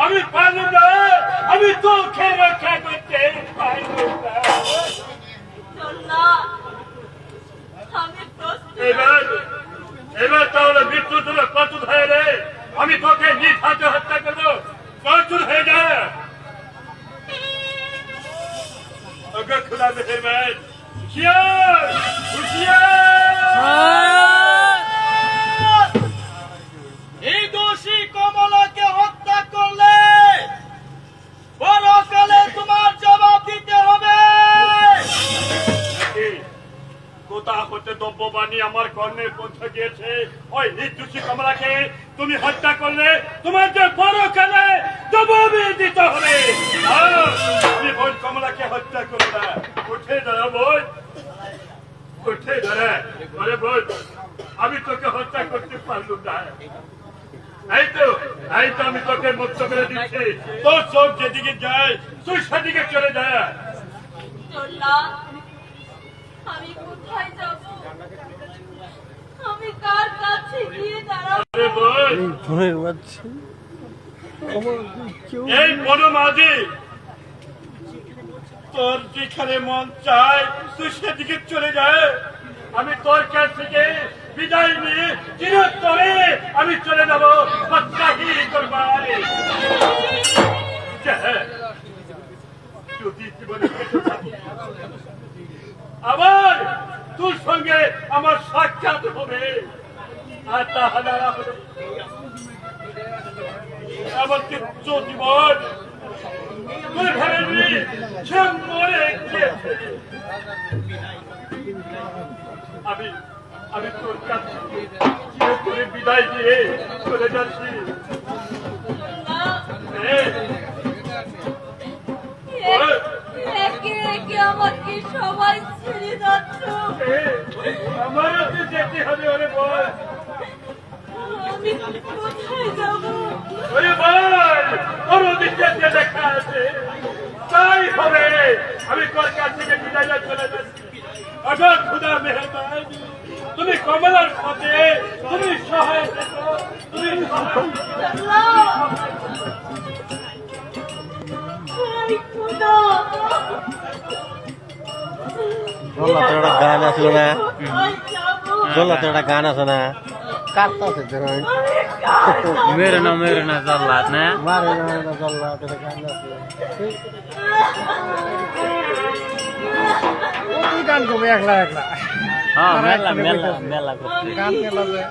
আমি পারব না, আমি তোকে রক্ষা করতে পারব না। এবার তাহলে মৃত্যু তোর প্রস্তুত হয়ে রে, আমি তোকে নিজ হাতে হত্যা করবো, প্রস্তুত হয়ে যা। अगर खुदा मेहरबान এই দোষী কমলাকে হত্যা করলে পরকালে তোমার জবাব দিতে হবে। কোথা হতে দ্রব্য বাণী আমার কর্ণে পৌঁছে গিয়েছে, ওই নির্দোষী কমলাকে তুমি হত্যা করলে তোমার যে পরকালে জবাব দিতে হবে। তুমি বোন কমলাকে হত্যা করো না, উঠে দাঁড়া বোন, উঠে দাঁড়া। বলে বোন, আমি তোকে হত্যা করতে পারলাম না, এই তো আমি তোকে মুক্ত করে দিচ্ছি। তোর চোখ যেদিকে যায় তুই সেদিকে চলে যায়। আমি কোথায় যাব? আমি কার কাছে গিয়ে দাঁড়াবো? এই বনমাঝি, তোর যেখানে মন চায় তুই সেদিকে চলে যায়। আমি তোর কাছ থেকে বিদায় নিয়ে চিরতরে আমি চলে যাব বাদশাহী দরবারে। যদি জীবনে আবার তোর সঙ্গে আমার সাক্ষাৎ হবে, আর তাহলে আমার কিচ্ছু জীবন তুই ভেবে সে মরে গিয়েছে। আমি তোর কাছে চিরতরে বিদায় দিয়ে চলে যাচ্ছি। আমাকে সবাই ছেড়ে যাচ্ছ, আমারও তো যেতে হবে। ওরে বল, আমি কোথায় যাব? ওরে বল, ওর ওদিকে যে লেখা আছে তাই হবে। আমি তোর কাছ থেকে বিদায় চলে যাচ্ছি। অজর খুদা মেহরবান, তুমি কমলার পথে তুমি সহায় থেকো, তুমি একটা গান আসলো না, একটা গান আছে না, কাটতাছে মেরে না জল্লাদ না, মারে না জল্লাদ, একটা গান আছে। গান করবে একলা একলা, হ্যাঁ মেলা মেলা মেলা করছে গান মেলা যায়।